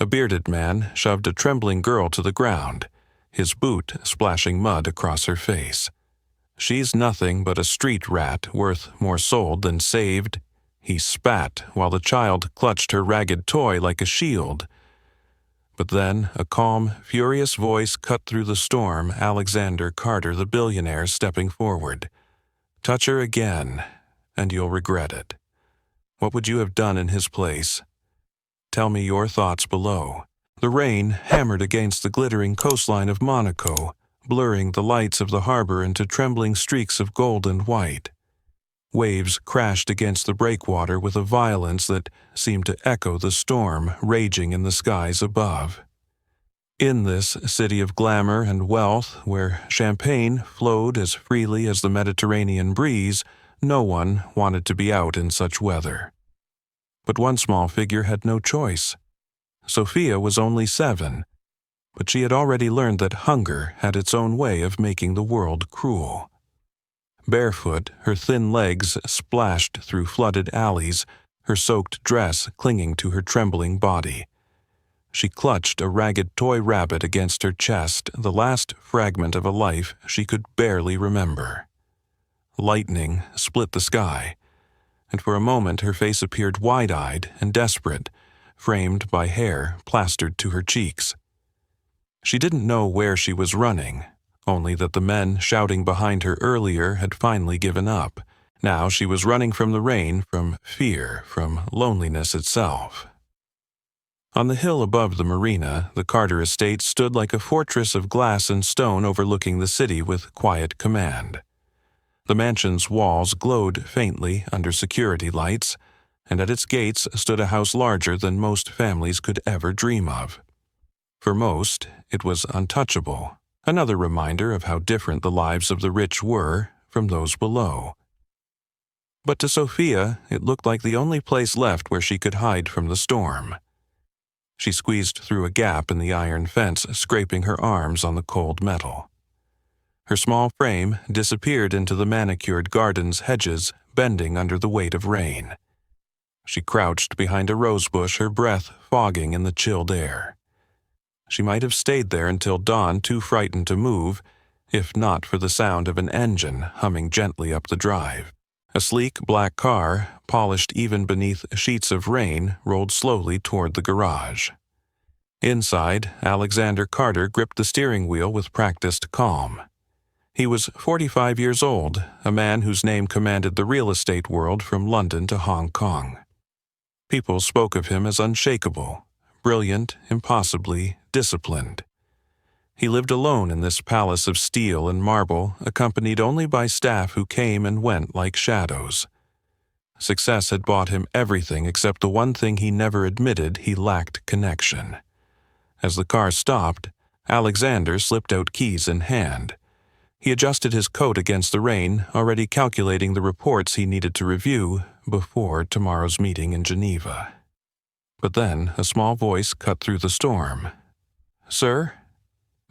A bearded man shoved a trembling girl to the ground, his boot splashing mud across her face. "She's nothing but a street rat worth more sold than saved," he spat while the child clutched her ragged toy like a shield. But then a calm, furious voice cut through the storm. Alexander Carter, the billionaire, stepping forward. "Touch her again, and you'll regret it. What would you have done in his place? Tell me your thoughts below." The rain hammered against the glittering coastline of Monaco, blurring the lights of the harbor into trembling streaks of gold and white. Waves crashed against the breakwater with a violence that seemed to echo the storm raging in the skies above. In this city of glamour and wealth, where champagne flowed as freely as the Mediterranean breeze, no one wanted to be out in such weather. But one small figure had no choice. Sophia was only 7, but she had already learned that hunger had its own way of making the world cruel. Barefoot, her thin legs splashed through flooded alleys, her soaked dress clinging to her trembling body. She clutched a ragged toy rabbit against her chest, the last fragment of a life she could barely remember. Lightning split the sky, and for a moment her face appeared wide-eyed and desperate, framed by hair plastered to her cheeks. She didn't know where she was running, only that the men shouting behind her earlier had finally given up. Now she was running from the rain, from fear, from loneliness itself. On the hill above the marina, the Carter estate stood like a fortress of glass and stone overlooking the city with quiet command. The mansion's walls glowed faintly under security lights, and at its gates stood a house larger than most families could ever dream of. For most, it was untouchable, another reminder of how different the lives of the rich were from those below. But to Sophia, it looked like the only place left where she could hide from the storm. She squeezed through a gap in the iron fence, scraping her arms on the cold metal. Her small frame disappeared into the manicured garden's hedges, bending under the weight of rain. She crouched behind a rosebush, her breath fogging in the chilled air. She might have stayed there until dawn, too frightened to move, if not for the sound of an engine humming gently up the drive. A sleek black car, polished even beneath sheets of rain, rolled slowly toward the garage. Inside, Alexander Carter gripped the steering wheel with practiced calm. He was 45 years old, a man whose name commanded the real estate world from London to Hong Kong. People spoke of him as unshakable, brilliant, impossibly disciplined. He lived alone in this palace of steel and marble, accompanied only by staff who came and went like shadows. Success had bought him everything except the one thing he never admitted: he lacked connection. As the car stopped, Alexander slipped out, keys in hand. He adjusted his coat against the rain, already calculating the reports he needed to review before tomorrow's meeting in Geneva. But then a small voice cut through the storm. "Sir,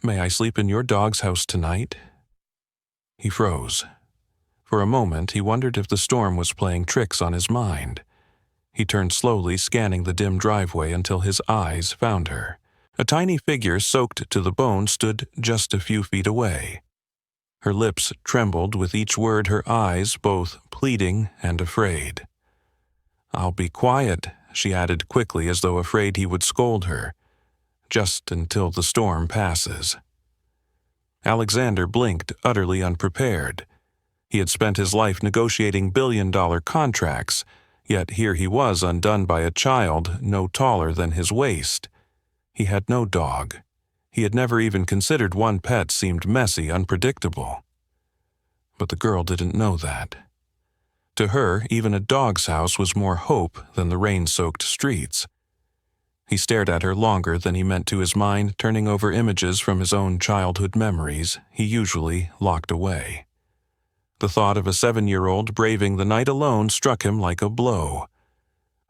may I sleep in your dog's house tonight?" He froze. For a moment he wondered if the storm was playing tricks on his mind. He turned slowly, scanning the dim driveway until his eyes found her. A tiny figure soaked to the bone stood just a few feet away. Her lips trembled with each word, her eyes both pleading and afraid. "I'll be quiet," she added quickly, as though afraid he would scold her. "Just until the storm passes." Alexander blinked, utterly unprepared. He had spent his life negotiating billion-dollar contracts, yet here he was undone by a child no taller than his waist. He had no dog. He had never even considered one. Pet seemed messy, unpredictable. But the girl didn't know that. To her, even a dog's house was more hope than the rain-soaked streets. He stared at her longer than he meant to, his mind turning over images from his own childhood memories he usually locked away. The thought of a 7-year-old braving the night alone struck him like a blow.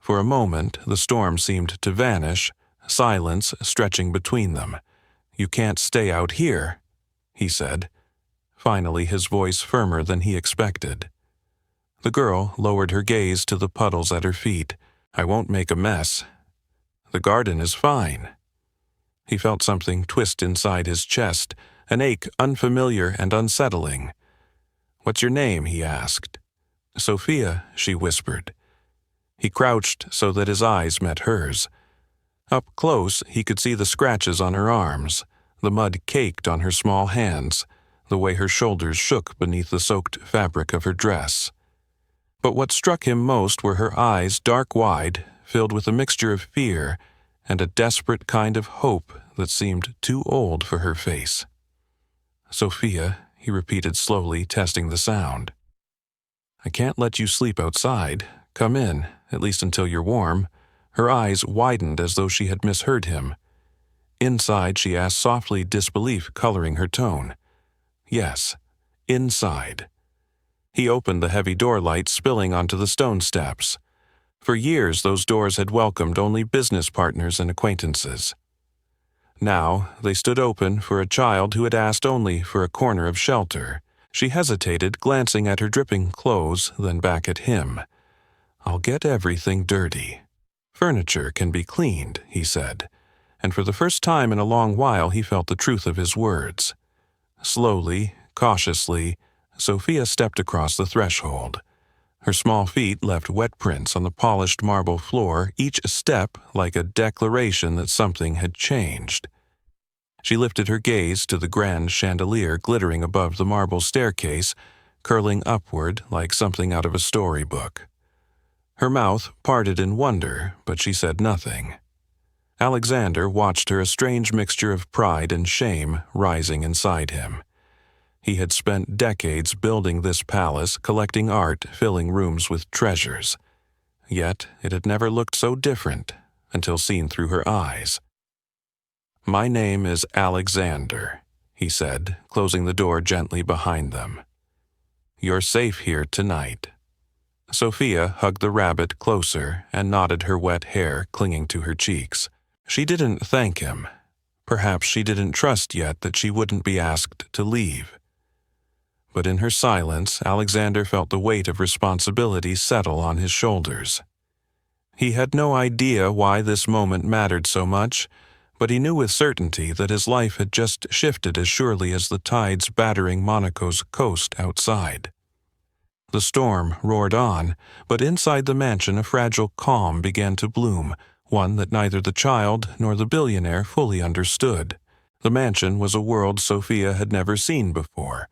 For a moment, the storm seemed to vanish, silence stretching between them. "You can't stay out here," he said, finally, his voice firmer than he expected. The girl lowered her gaze to the puddles at her feet. "I won't make a mess." The garden is fine." He felt something twist inside his chest, an ache unfamiliar and unsettling. "What's your name?" he asked. "Sophia," she whispered. He crouched so that his eyes met hers. Up close, he could see the scratches on her arms, the mud caked on her small hands, the way her shoulders shook beneath the soaked fabric of her dress. But what struck him most were her eyes, dark wide, filled with a mixture of fear and a desperate kind of hope that seemed too old for her face. "Sophia," he repeated slowly, testing the sound. "I can't let you sleep outside. Come in, at least until you're warm." Her eyes widened as though she had misheard him. "Inside?" she asked softly, disbelief coloring her tone. "Yes, inside." He opened the heavy door light spilling onto the stone steps. For years those doors had welcomed only business partners and acquaintances. Now they stood open for a child who had asked only for a corner of shelter. She hesitated, glancing at her dripping clothes, then back at him. "I'll get everything dirty." "Furniture can be cleaned," he said, and for the first time in a long while he felt the truth of his words. Slowly, cautiously, Sophia stepped across the threshold. Her small feet left wet prints on the polished marble floor, each step like a declaration that something had changed. She lifted her gaze to the grand chandelier glittering above the marble staircase, curling upward like something out of a storybook. Her mouth parted in wonder, but she said nothing. Alexander watched her, a strange mixture of pride and shame rising inside him. He had spent decades building this palace, collecting art, filling rooms with treasures. Yet it had never looked so different until seen through her eyes. "My name is Alexander," he said, closing the door gently behind them. "You're safe here tonight." Sophia hugged the rabbit closer and nodded, her wet hair clinging to her cheeks. She didn't thank him. Perhaps she didn't trust yet that she wouldn't be asked to leave. But in her silence, Alexander felt the weight of responsibility settle on his shoulders. He had no idea why this moment mattered so much, but he knew with certainty that his life had just shifted as surely as the tides battering Monaco's coast outside. The storm roared on, but inside the mansion a fragile calm began to bloom, one that neither the child nor the billionaire fully understood. The mansion was a world Sophia had never seen before,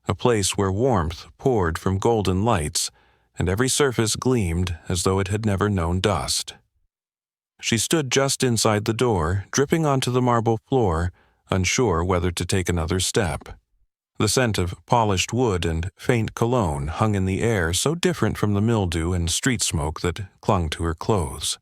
a place where warmth poured from golden lights, and every surface gleamed as though it had never known dust. She stood just inside the door, dripping onto the marble floor, unsure whether to take another step. The scent of polished wood and faint cologne hung in the air, so different from the mildew and street smoke that clung to her clothes.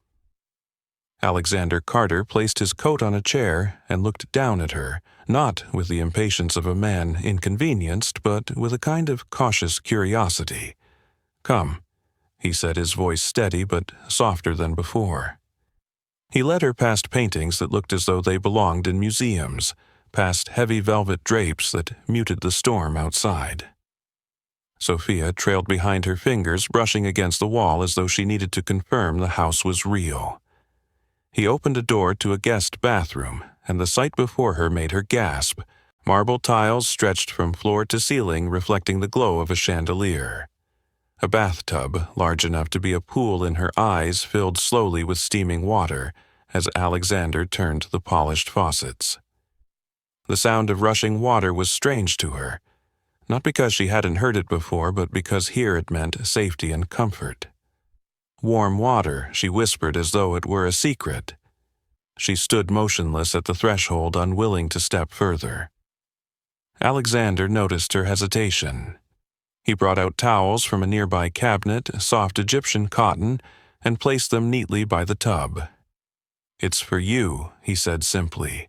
Alexander Carter placed his coat on a chair and looked down at her, not with the impatience of a man inconvenienced, but with a kind of cautious curiosity. "Come," he said, his voice steady but softer than before. He led her past paintings that looked as though they belonged in museums, past heavy velvet drapes that muted the storm outside. Sophia trailed behind her fingers, brushing against the wall as though she needed to confirm the house was real. He opened a door to a guest bathroom, and the sight before her made her gasp. Marble tiles stretched from floor to ceiling, reflecting the glow of a chandelier. A bathtub, large enough to be a pool in her eyes, filled slowly with steaming water as Alexander turned the polished faucets. The sound of rushing water was strange to her, not because she hadn't heard it before, but because here it meant safety and comfort. "Warm water," she whispered as though it were a secret. She stood motionless at the threshold, unwilling to step further. Alexander noticed her hesitation. He brought out towels from a nearby cabinet, soft Egyptian cotton, and placed them neatly by the tub. "It's for you," he said simply.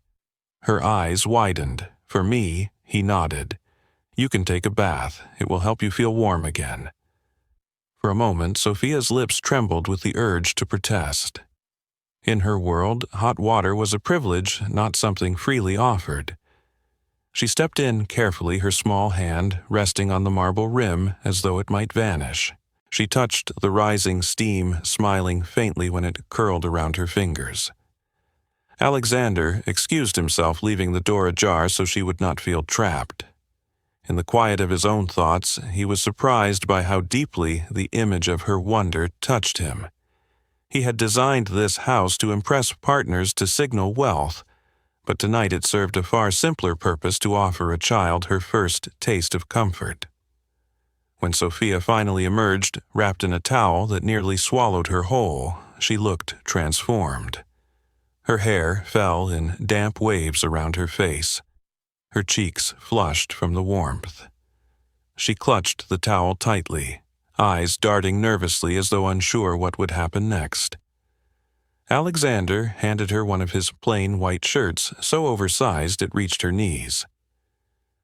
Her eyes widened. "For me?" he nodded. "You can take a bath. It will help you feel warm again." For a moment, Sophia's lips trembled with the urge to protest. In her world, hot water was a privilege, not something freely offered. She stepped in carefully, her small hand resting on the marble rim as though it might vanish. She touched the rising steam, smiling faintly when it curled around her fingers. Alexander excused himself, leaving the door ajar so she would not feel trapped. In the quiet of his own thoughts, he was surprised by how deeply the image of her wonder touched him. He had designed this house to impress partners to signal wealth, but tonight it served a far simpler purpose: to offer a child her first taste of comfort. When Sophia finally emerged, wrapped in a towel that nearly swallowed her whole, she looked transformed. Her hair fell in damp waves around her face. Her cheeks flushed from the warmth. She clutched the towel tightly, eyes darting nervously as though unsure what would happen next. Alexander handed her one of his plain white shirts, so oversized it reached her knees.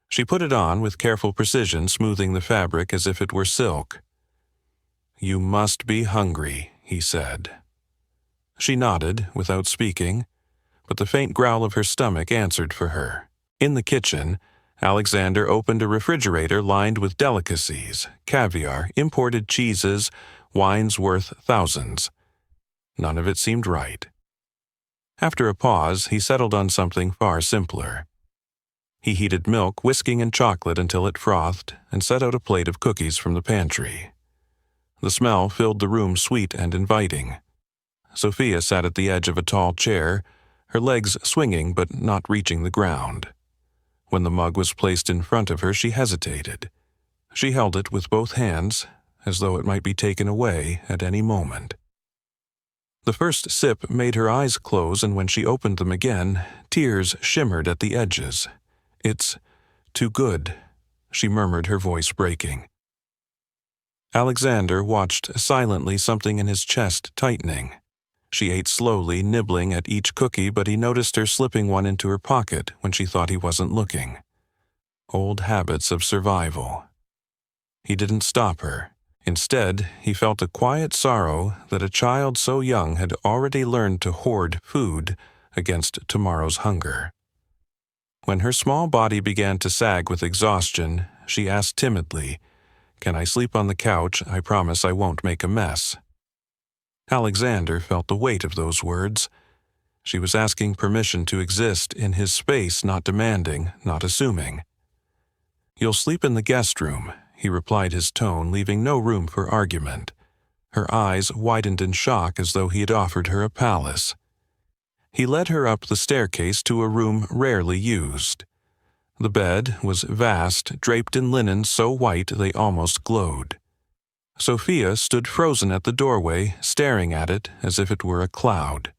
She put it on with careful precision, smoothing the fabric as if it were silk. "You must be hungry," he said. She nodded without speaking, but the faint growl of her stomach answered for her. In the kitchen, Alexander opened a refrigerator lined with delicacies, caviar, imported cheeses, wines worth thousands. None of it seemed right. After a pause, he settled on something far simpler. He heated milk, whisking in chocolate until it frothed, and set out a plate of cookies from the pantry. The smell filled the room, sweet and inviting. Sophia sat at the edge of a tall chair, her legs swinging but not reaching the ground. When the mug was placed in front of her, she hesitated. She held it with both hands, as though it might be taken away at any moment. The first sip made her eyes close, and when she opened them again, tears shimmered at the edges. "It's too good," she murmured, her voice breaking. Alexander watched silently, something in his chest tightening. She ate slowly, nibbling at each cookie, but he noticed her slipping one into her pocket when she thought he wasn't looking. Old habits of survival. He didn't stop her. Instead, he felt a quiet sorrow that a child so young had already learned to hoard food against tomorrow's hunger. When her small body began to sag with exhaustion, she asked timidly, "Can I sleep on the couch? I promise I won't make a mess." Alexander felt the weight of those words. She was asking permission to exist in his space, not demanding, not assuming. "You'll sleep in the guest room," he replied, his tone leaving no room for argument. Her eyes widened in shock, as though he had offered her a palace. He led her up the staircase to a room rarely used. The bed was vast, draped in linen so white they almost glowed. Sophia stood frozen at the doorway, staring at it as if it were a cloud.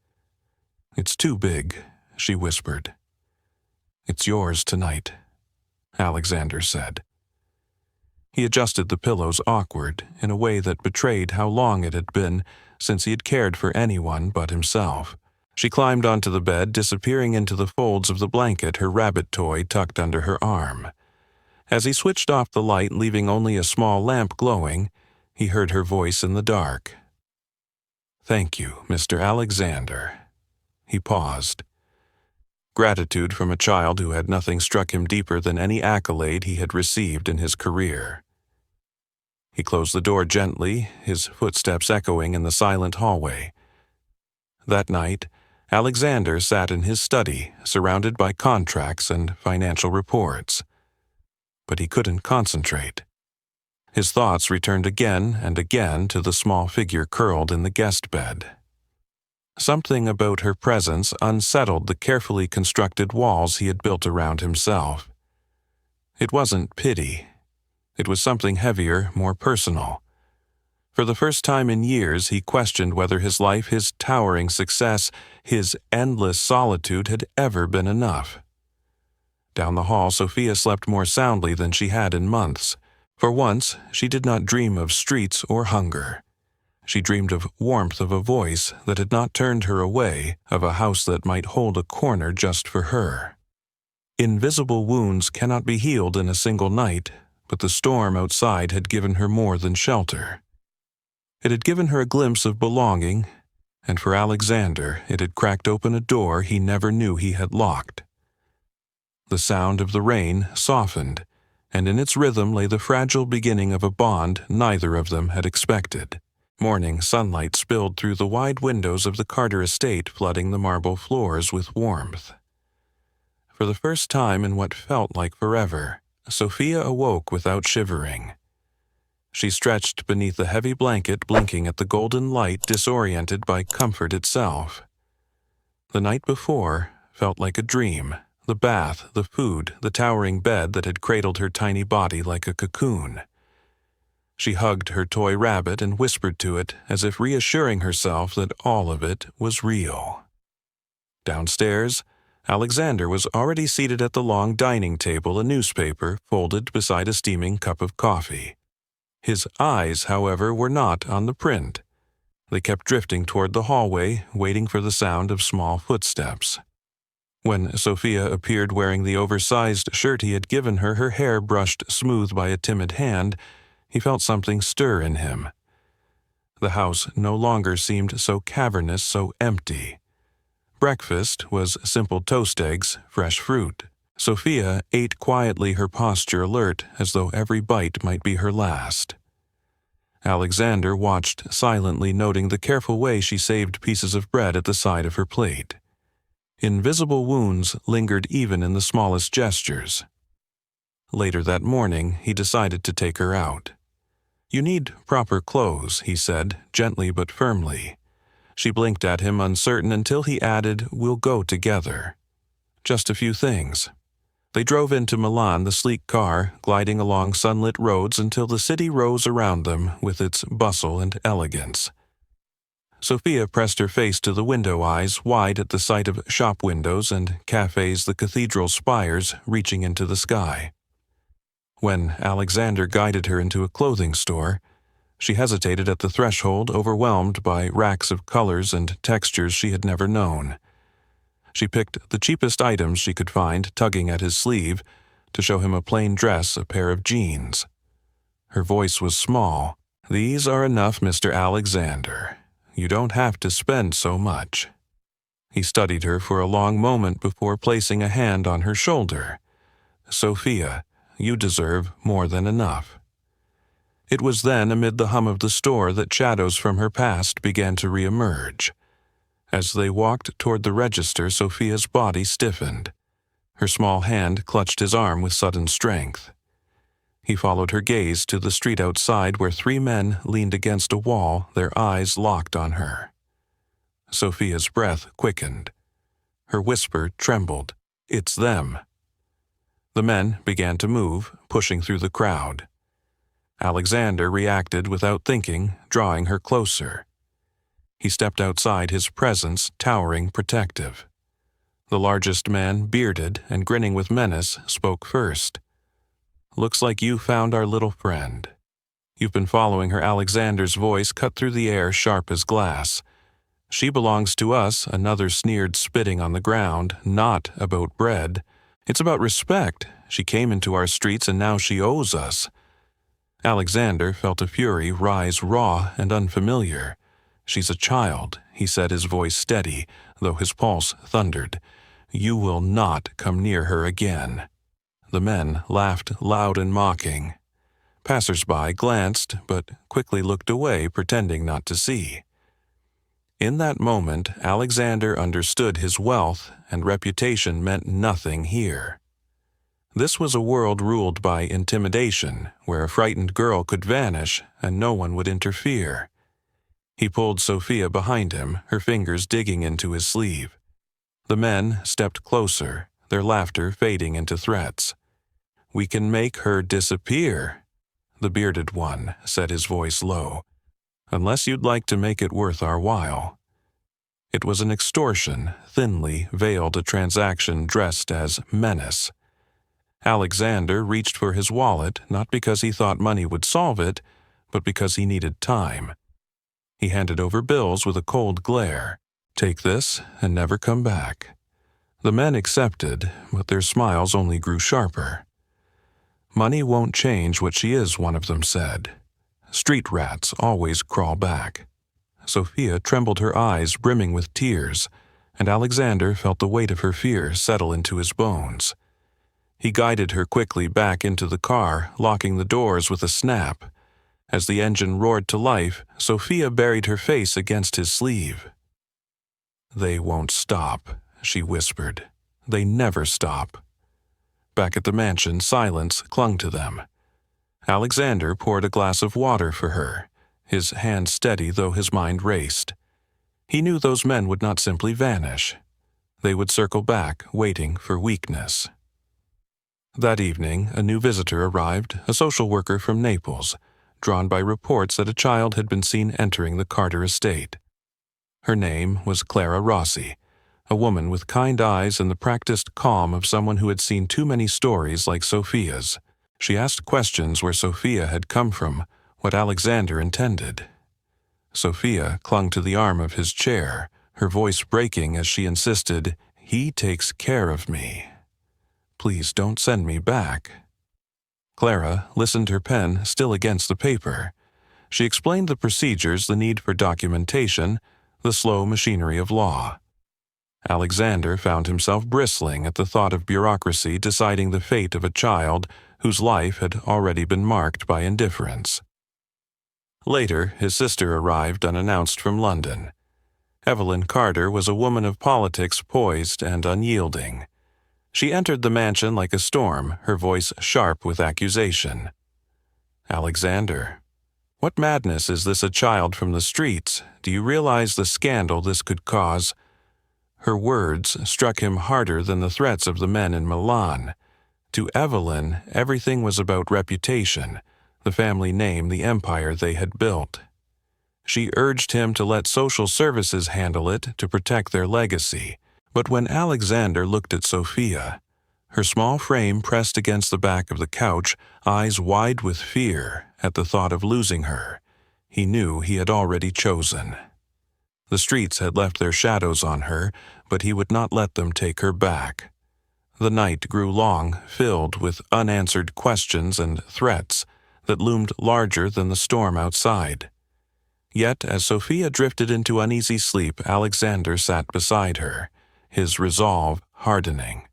"It's too big," she whispered. "It's yours tonight," Alexander said. He adjusted the pillows awkward, in a way that betrayed how long it had been since he had cared for anyone but himself. She climbed onto the bed, disappearing into the folds of the blanket, her rabbit toy tucked under her arm. As he switched off the light, leaving only a small lamp glowing, he heard her voice in the dark. "Thank you, Mr. Alexander." He paused. Gratitude from a child who had nothing struck him deeper than any accolade he had received in his career. He closed the door gently, his footsteps echoing in the silent hallway. That night, Alexander sat in his study, surrounded by contracts and financial reports. But he couldn't concentrate. His thoughts returned again and again to the small figure curled in the guest bed. Something about her presence unsettled the carefully constructed walls he had built around himself. It wasn't pity. It was something heavier, more personal. For the first time in years, he questioned whether his life, his towering success, his endless solitude had ever been enough. Down the hall, Sophia slept more soundly than she had in months. For once, she did not dream of streets or hunger. She dreamed of warmth, of a voice that had not turned her away, of a house that might hold a corner just for her. Invisible wounds cannot be healed in a single night, but the storm outside had given her more than shelter. It had given her a glimpse of belonging, and for Alexander it had cracked open a door he never knew he had locked. The sound of the rain softened, and in its rhythm lay the fragile beginning of a bond neither of them had expected. Morning sunlight spilled through the wide windows of the Carter estate, flooding the marble floors with warmth. For the first time in what felt like forever, Sophia awoke without shivering. She stretched beneath a heavy blanket, blinking at the golden light, disoriented by comfort itself. The night before felt like a dream. The bath, the food, the towering bed that had cradled her tiny body like a cocoon. She hugged her toy rabbit and whispered to it, as if reassuring herself that all of it was real. Downstairs, Alexander was already seated at the long dining table, a newspaper folded beside a steaming cup of coffee. His eyes, however, were not on the print. They kept drifting toward the hallway, waiting for the sound of small footsteps. When Sophia appeared wearing the oversized shirt he had given her, her hair brushed smooth by a timid hand, he felt something stir in him. The house no longer seemed so cavernous, so empty. Breakfast was simple toast eggs, fresh fruit. Sophia ate quietly, her posture alert, as though every bite might be her last. Alexander watched silently, noting the careful way she saved pieces of bread at the side of her plate. Invisible wounds lingered even in the smallest gestures. Later that morning, he decided to take her out. "You need proper clothes," he said, gently but firmly. She blinked at him, uncertain, until he added, "We'll go together. Just a few things." They drove into Milan, the sleek car, gliding along sunlit roads until the city rose around them with its bustle and elegance. Sophia pressed her face to the window, eyes wide at the sight of shop windows and cafes, the cathedral spires reaching into the sky. When Alexander guided her into a clothing store, she hesitated at the threshold, overwhelmed by racks of colors and textures she had never known. She picked the cheapest items she could find, tugging at his sleeve, to show him a plain dress, a pair of jeans. Her voice was small. "These are enough, Mr. Alexander. You don't have to spend so much." He studied her for a long moment before placing a hand on her shoulder. "Sophia, you deserve more than enough." It was then, amid the hum of the store, that shadows from her past began to reemerge. As they walked toward the register, Sophia's body stiffened. Her small hand clutched his arm with sudden strength. He followed her gaze to the street outside, where 3 men leaned against a wall, their eyes locked on her. Sophia's breath quickened. Her whisper trembled. "It's them." The men began to move, pushing through the crowd. Alexander reacted without thinking, drawing her closer. He stepped outside, his presence towering, protective. The largest man, bearded and grinning with menace, spoke first. "Looks like you found our little friend." "You've been following her." Alexander's voice cut through the air, sharp as glass. "She belongs to us," another sneered, spitting on the ground. "Not about bread. It's about respect. She came into our streets and now she owes us." Alexander felt a fury rise, raw and unfamiliar. "She's a child," he said, his voice steady, though his pulse thundered. "You will not come near her again." The men laughed loud and mocking. Passers-by glanced, but quickly looked away, pretending not to see. In that moment, Alexander understood his wealth and reputation meant nothing here. This was a world ruled by intimidation, where a frightened girl could vanish and no one would interfere. He pulled Sophia behind him, her fingers digging into his sleeve. The men stepped closer, their laughter fading into threats. "We can make her disappear," the bearded one said, his voice low, "unless you'd like to make it worth our while." It was an extortion, thinly veiled, a transaction dressed as menace. Alexander reached for his wallet, not because he thought money would solve it, but because he needed time. He handed over bills with a cold glare. "Take this and never come back." The men accepted, but their smiles only grew sharper. "Money won't change what she is," one of them said. "Street rats always crawl back." Sophia trembled, her eyes brimming with tears, and Alexander felt the weight of her fear settle into his bones. He guided her quickly back into the car, locking the doors with a snap. As the engine roared to life, Sophia buried her face against his sleeve. "They won't stop," she whispered. "They never stop." Back at the mansion, silence clung to them. Alexander poured a glass of water for her, his hand steady though his mind raced. He knew those men would not simply vanish. They would circle back, waiting for weakness. That evening, a new visitor arrived, a social worker from Naples, drawn by reports that a child had been seen entering the Carter estate. Her name was Clara Rossi, a woman with kind eyes and the practiced calm of someone who had seen too many stories like Sophia's. She asked questions where Sophia had come from, what Alexander intended. Sophia clung to the arm of his chair, her voice breaking as she insisted, "He takes care of me. Please don't send me back." Clara listened, her pen still against the paper. She explained the procedures, the need for documentation, the slow machinery of law. Alexander found himself bristling at the thought of bureaucracy deciding the fate of a child whose life had already been marked by indifference. Later, his sister arrived unannounced from London. Evelyn Carter was a woman of politics, poised and unyielding. She entered the mansion like a storm, her voice sharp with accusation. "Alexander, what madness is this? A child from the streets? Do you realize the scandal this could cause?" Her words struck him harder than the threats of the men in Milan. To Evelyn, everything was about reputation, the family name, the empire they had built. She urged him to let social services handle it to protect their legacy. But when Alexander looked at Sophia, her small frame pressed against the back of the couch, eyes wide with fear at the thought of losing her, he knew he had already chosen. The streets had left their shadows on her, but he would not let them take her back. The night grew long, filled with unanswered questions and threats that loomed larger than the storm outside. Yet, as Sophia drifted into uneasy sleep, Alexander sat beside her, his resolve hardening.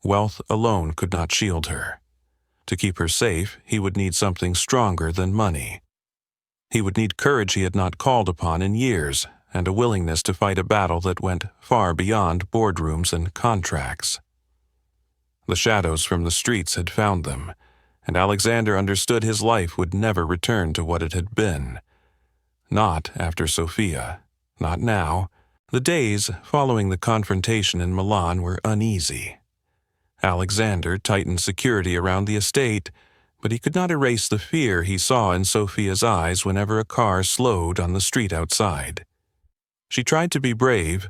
Wealth alone could not shield her. To keep her safe, he would need something stronger than money. He would need courage he had not called upon in years, and a willingness to fight a battle that went far beyond boardrooms and contracts. The shadows from the streets had found them, and Alexander understood his life would never return to what it had been. Not after Sophia. Not now. The days following the confrontation in Milan were uneasy. Alexander tightened security around the estate, but he could not erase the fear he saw in Sophia's eyes whenever a car slowed on the street outside. She tried to be brave,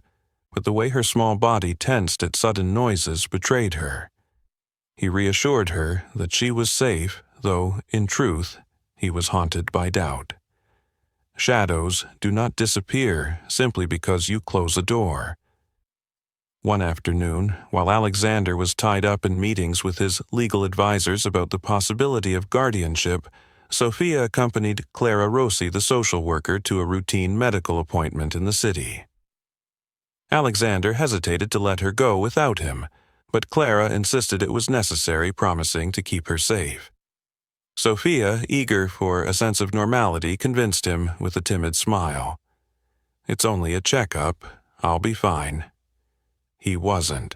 but the way her small body tensed at sudden noises betrayed her. He reassured her that she was safe, though, in truth, he was haunted by doubt. Shadows do not disappear simply because you close a door. One afternoon, while Alexander was tied up in meetings with his legal advisors about the possibility of guardianship, Sophia accompanied Clara Rossi, the social worker, to a routine medical appointment in the city. Alexander hesitated to let her go without him, but Clara insisted it was necessary, promising to keep her safe. Sophia, eager for a sense of normality, convinced him with a timid smile. "It's only a checkup. I'll be fine." He wasn't.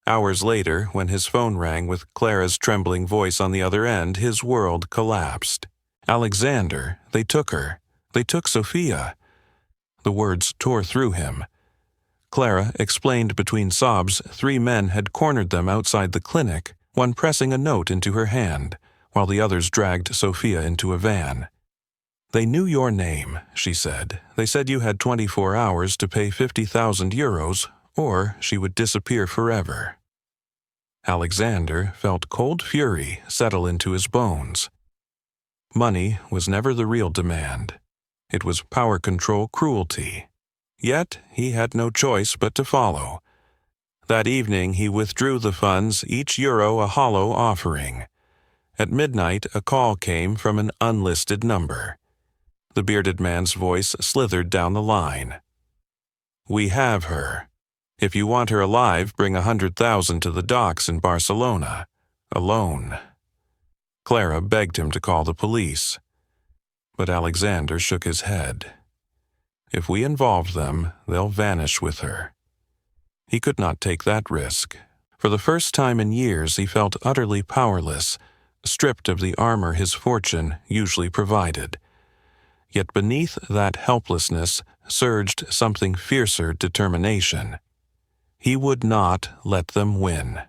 Hours later, when his phone rang with Clara's trembling voice on the other end, his world collapsed. "Alexander, they took her. They took Sophia." The words tore through him. Clara explained between sobs 3 men had cornered them outside the clinic, one pressing a note into her hand, while the others dragged Sophia into a van. "They knew your name," she said. "They said you had 24 hours to pay 50,000 euros, or she would disappear forever." Alexander felt cold fury settle into his bones. Money was never the real demand. It was power control cruelty. Yet he had no choice but to follow. That evening he withdrew the funds, each euro a hollow offering. At midnight, a call came from an unlisted number. The bearded man's voice slithered down the line. "We have her. If you want her alive, bring 100,000 to the docks in Barcelona. Alone." Clara begged him to call the police. But Alexander shook his head. If we involve them, they'll vanish with her. He could not take that risk. For the first time in years, he felt utterly powerless, stripped of the armor his fortune usually provided. Yet beneath that helplessness surged something fiercer determination. He would not let them win.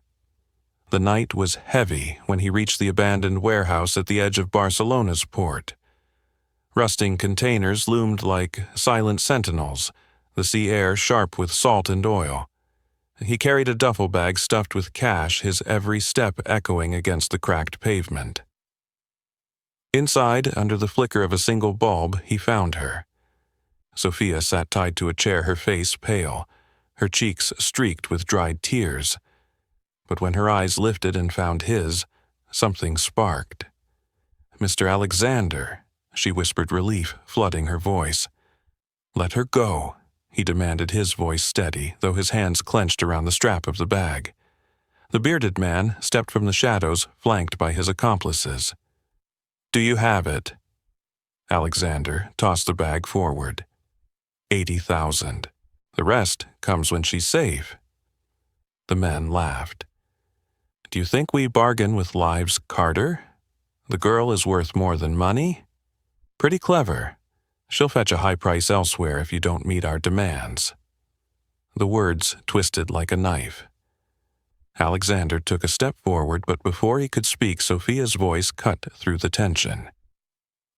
The night was heavy when he reached the abandoned warehouse at the edge of Barcelona's port. Rusting containers loomed like silent sentinels, the sea air sharp with salt and oil. He carried a duffel bag stuffed with cash, his every step echoing against the cracked pavement. Inside, under the flicker of a single bulb, he found her. Sophia sat tied to a chair, her face pale, her cheeks streaked with dried tears. But when her eyes lifted and found his, something sparked. "Mr. Alexander," she whispered, relief flooding her voice. "Let her go," he demanded, his voice steady, though his hands clenched around the strap of the bag. The bearded man stepped from the shadows, flanked by his accomplices. "Do you have it?" Alexander tossed the bag forward. 80,000. The rest comes when she's safe. The men laughed. "Do you think we bargain with lives, Carter? The girl is worth more than money? Pretty clever. She'll fetch a high price elsewhere if you don't meet our demands." The words twisted like a knife. Alexander took a step forward, but before he could speak, Sophia's voice cut through the tension.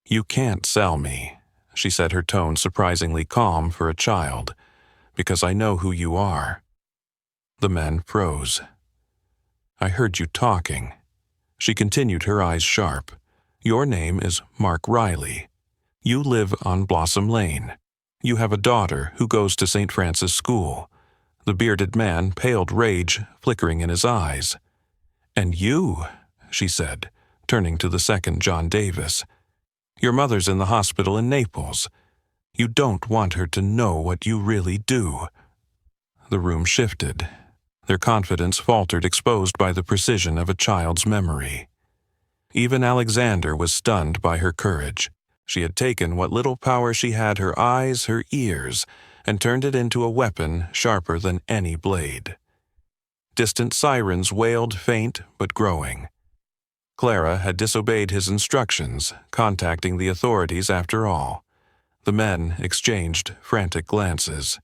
"You can't sell me," she said, her tone surprisingly calm for a child, "because I know who you are." The men froze. "I heard you talking." She continued, her eyes sharp. "Your name is Mark Riley. You live on Blossom Lane. You have a daughter who goes to St. Francis School." The bearded man paled, rage flickering in his eyes. "And you," she said, turning to the second, John Davis. "Your mother's in the hospital in Naples. You don't want her to know what you really do." The room shifted. Their confidence faltered, exposed by the precision of a child's memory. Even Alexander was stunned by her courage. She had taken what little power she had, her eyes, her ears, and turned it into a weapon sharper than any blade. Distant sirens wailed, faint but growing. Clara had disobeyed his instructions, contacting the authorities after all. The men exchanged frantic glances.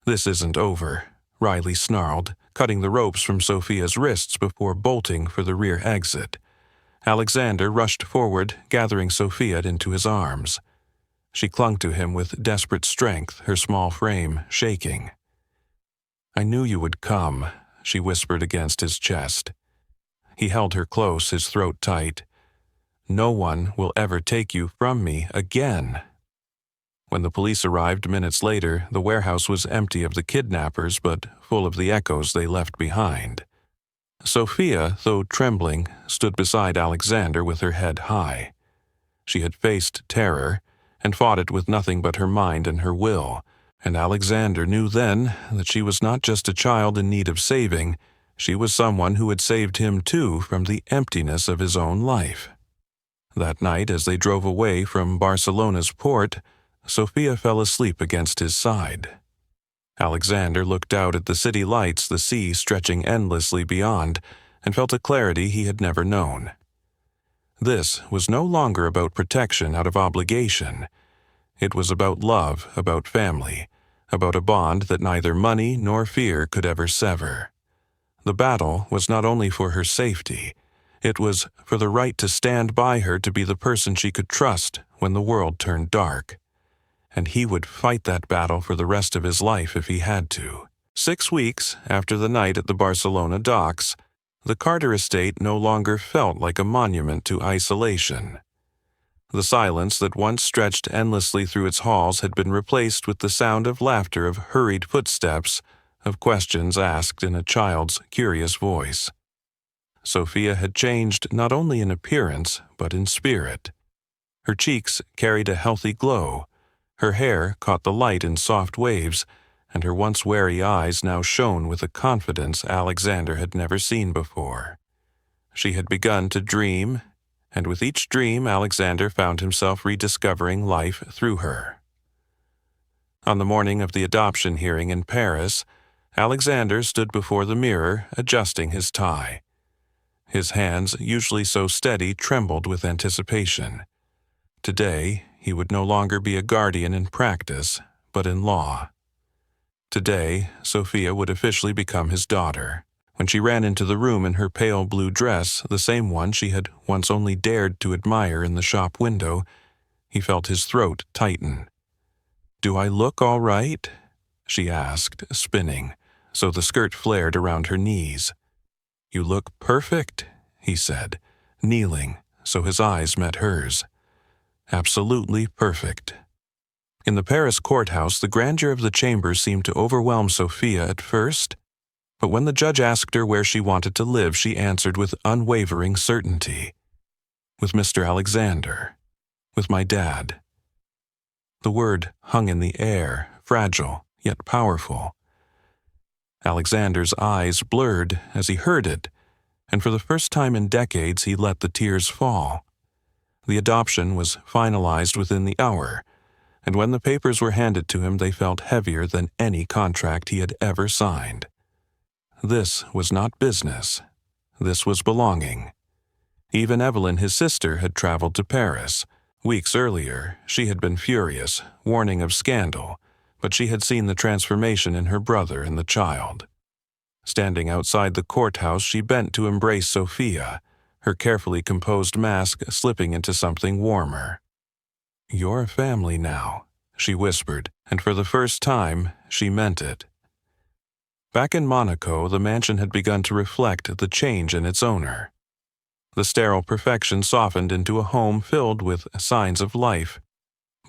"This isn't over," Riley snarled, cutting the ropes from Sophia's wrists before bolting for the rear exit. Alexander rushed forward, gathering Sophia into his arms. She clung to him with desperate strength, her small frame shaking. "I knew you would come," she whispered against his chest. He held her close, his throat tight. "No one will ever take you from me again." When the police arrived minutes later, the warehouse was empty of the kidnappers, but full of the echoes they left behind. Sophia, though trembling, stood beside Alexander with her head high. She had faced terror, and fought it with nothing but her mind and her will, and Alexander knew then that she was not just a child in need of saving, she was someone who had saved him too from the emptiness of his own life. That night, as they drove away from Barcelona's port, Sophia fell asleep against his side. Alexander looked out at the city lights, the sea stretching endlessly beyond, and felt a clarity he had never known. This was no longer about protection out of obligation. It was about love, about family, about a bond that neither money nor fear could ever sever. The battle was not only for her safety, it was for the right to stand by her, to be the person she could trust when the world turned dark. And he would fight that battle for the rest of his life if he had to. 6 weeks after the night at the Barcelona docks, the Carter estate no longer felt like a monument to isolation. The silence that once stretched endlessly through its halls had been replaced with the sound of laughter, of hurried footsteps, of questions asked in a child's curious voice. Sophia had changed not only in appearance, but in spirit. Her cheeks carried a healthy glow, her hair caught the light in soft waves, and her once wary eyes now shone with a confidence Alexander had never seen before. She had begun to dream, and with each dream Alexander found himself rediscovering life through her. On the morning of the adoption hearing in Paris, Alexander stood before the mirror, adjusting his tie. His hands, usually so steady, trembled with anticipation. Today, he would no longer be a guardian in practice, but in law. Today, Sophia would officially become his daughter. When she ran into the room in her pale blue dress, the same one she had once only dared to admire in the shop window, he felt his throat tighten. "Do I look all right?" she asked, spinning, so the skirt flared around her knees. "You look perfect," he said, kneeling, so his eyes met hers. Absolutely perfect. In the Paris courthouse, the grandeur of the chamber seemed to overwhelm Sophia at first, but when the judge asked her where she wanted to live, she answered with unwavering certainty. "With Mr. Alexander. With my dad." The word hung in the air, fragile, yet powerful. Alexander's eyes blurred as he heard it, and for the first time in decades he let the tears fall. The adoption was finalized within the hour, and when the papers were handed to him they felt heavier than any contract he had ever signed. This was not business. This was belonging. Even Evelyn, his sister, had traveled to Paris. Weeks earlier, she had been furious, warning of scandal, but she had seen the transformation in her brother and the child. Standing outside the courthouse, she bent to embrace Sophia, her carefully composed mask slipping into something warmer. "You're a family now," she whispered, and for the first time, she meant it. Back in Monaco, the mansion had begun to reflect the change in its owner. The sterile perfection softened into a home filled with signs of life.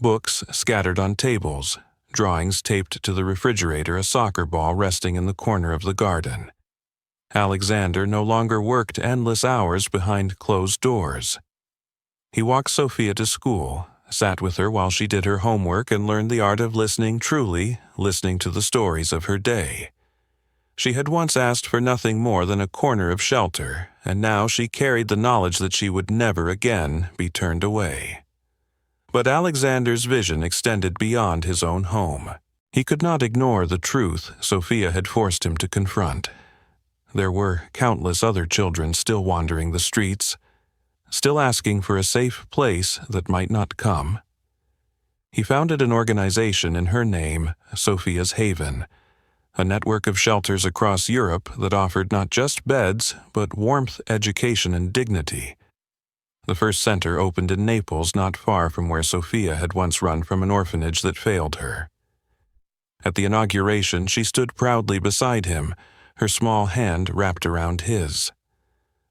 Books scattered on tables, drawings taped to the refrigerator, a soccer ball resting in the corner of the garden. Alexander no longer worked endless hours behind closed doors. He walked Sophia to school, sat with her while she did her homework, and learned the art of listening truly, listening to the stories of her day. She had once asked for nothing more than a corner of shelter, and now she carried the knowledge that she would never again be turned away. But Alexander's vision extended beyond his own home. He could not ignore the truth Sophia had forced him to confront. There were countless other children still wandering the streets, still asking for a safe place that might not come. He founded an organization in her name, Sophia's Haven, a network of shelters across Europe that offered not just beds, but warmth, education, and dignity. The first center opened in Naples, not far from where Sophia had once run from an orphanage that failed her. At the inauguration, she stood proudly beside him, her small hand wrapped around his.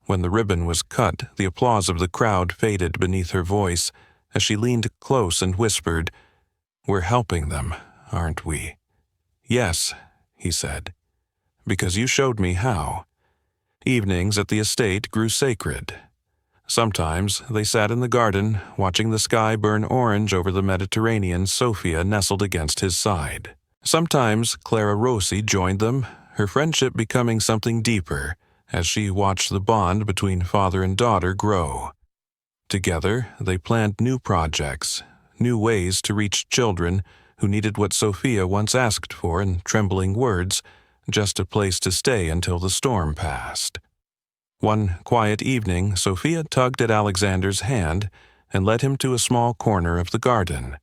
When the ribbon was cut, the applause of the crowd faded beneath her voice as she leaned close and whispered, "We're helping them, aren't we?" "Yes," he said, "because you showed me how." Evenings at the estate grew sacred. Sometimes they sat in the garden, watching the sky burn orange over the Mediterranean, Sophia nestled against his side. Sometimes Clara Rossi joined them, her friendship becoming something deeper as she watched the bond between father and daughter grow. Together, they planned new projects, new ways to reach children who needed what Sophia once asked for in trembling words, just a place to stay until the storm passed. One quiet evening, Sophia tugged at Alexander's hand and led him to a small corner of the garden.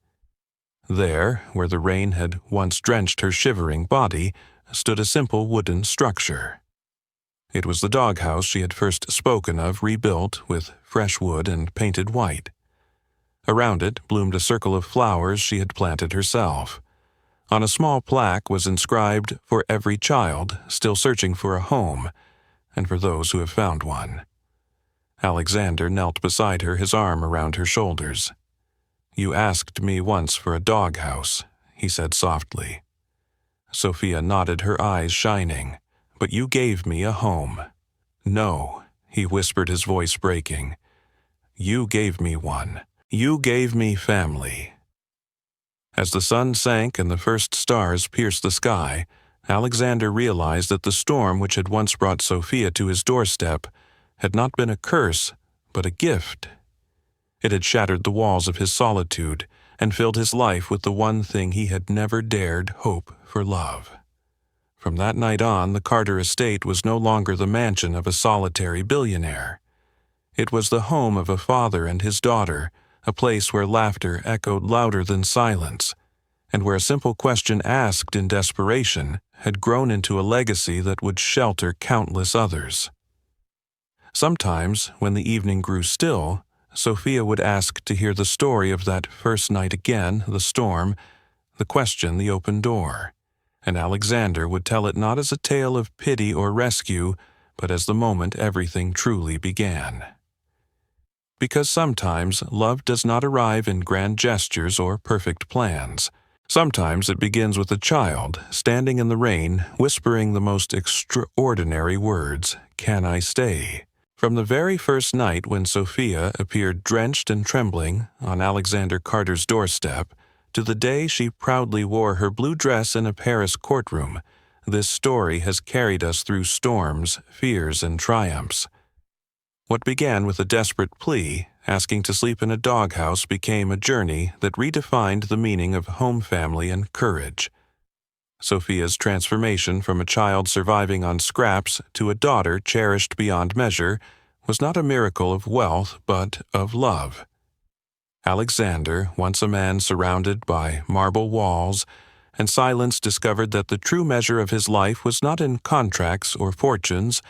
There, where the rain had once drenched her shivering body, stood a simple wooden structure. It was the doghouse she had first spoken of, rebuilt with fresh wood and painted white. Around it bloomed a circle of flowers she had planted herself. On a small plaque was inscribed, "For every child still searching for a home, and for those who have found one." Alexander knelt beside her, his arm around her shoulders. "You asked me once for a doghouse," he said softly. Sophia nodded, her eyes shining. "But you gave me a home." "No," he whispered, his voice breaking. "You gave me one. You gave me family." As the sun sank and the first stars pierced the sky, Alexander realized that the storm which had once brought Sophia to his doorstep had not been a curse, but a gift. It had shattered the walls of his solitude and filled his life with the one thing he had never dared hope for: love. From that night on, the Carter estate was no longer the mansion of a solitary billionaire. It was the home of a father and his daughter, a place where laughter echoed louder than silence, and where a simple question asked in desperation had grown into a legacy that would shelter countless others. Sometimes, when the evening grew still, Sophia would ask to hear the story of that first night again, the storm, the question, the open door, and Alexander would tell it not as a tale of pity or rescue, but as the moment everything truly began. Because sometimes love does not arrive in grand gestures or perfect plans. Sometimes it begins with a child standing in the rain, whispering the most extraordinary words, "Can I stay?" From the very first night when Sophia appeared drenched and trembling on Alexander Carter's doorstep, to the day she proudly wore her blue dress in a Paris courtroom, this story has carried us through storms, fears, and triumphs. What began with a desperate plea, asking to sleep in a doghouse, became a journey that redefined the meaning of home, family, and courage. Sophia's transformation from a child surviving on scraps to a daughter cherished beyond measure was not a miracle of wealth, but of love. Alexander, once a man surrounded by marble walls and silence, discovered that the true measure of his life was not in contracts or fortunes,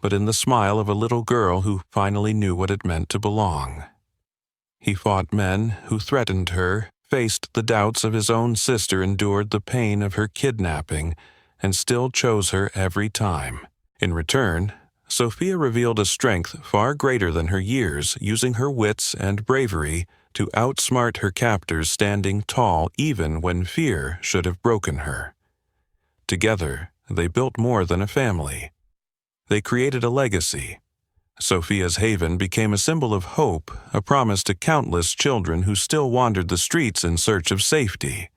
but in the smile of a little girl who finally knew what it meant to belong. He fought men who threatened her, faced the doubts of his own sister, endured the pain of her kidnapping, and still chose her every time. In return, Sophia revealed a strength far greater than her years, using her wits and bravery to outsmart her captors, standing tall even when fear should have broken her. Together, they built more than a family. They created a legacy. Sophia's haven became a symbol of hope, a promise to countless children who still wandered the streets in search of safety.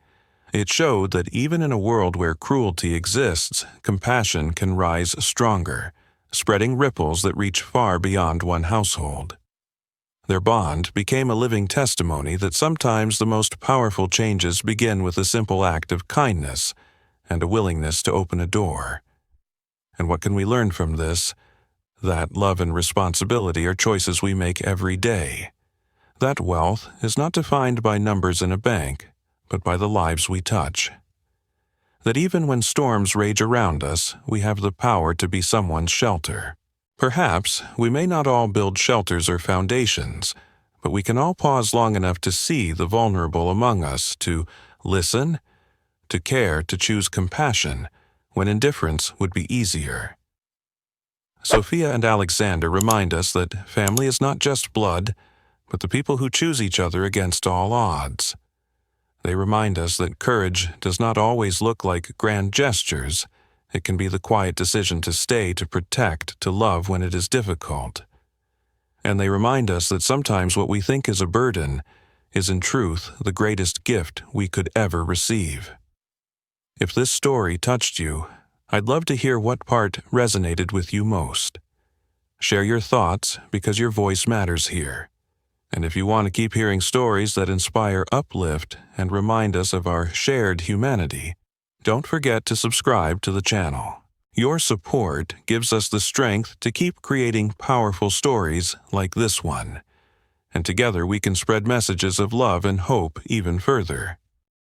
It showed that even in a world where cruelty exists, compassion can rise stronger, spreading ripples that reach far beyond one household. Their bond became a living testimony that sometimes the most powerful changes begin with a simple act of kindness and a willingness to open a door. And what can we learn from this? That love and responsibility are choices we make every day. That wealth is not defined by numbers in a bank, but by the lives we touch. That even when storms rage around us, we have the power to be someone's shelter. Perhaps we may not all build shelters or foundations, but we can all pause long enough to see the vulnerable among us, to listen, to care, to choose compassion, when indifference would be easier. Sophia and Alexander remind us that family is not just blood, but the people who choose each other against all odds. They remind us that courage does not always look like grand gestures. It can be the quiet decision to stay, to protect, to love when it is difficult. And they remind us that sometimes what we think is a burden is in truth the greatest gift we could ever receive. If this story touched you, I'd love to hear what part resonated with you most. Share your thoughts, because your voice matters here. And if you want to keep hearing stories that inspire, uplift, and remind us of our shared humanity, don't forget to subscribe to the channel. Your support gives us the strength to keep creating powerful stories like this one. And together we can spread messages of love and hope even further.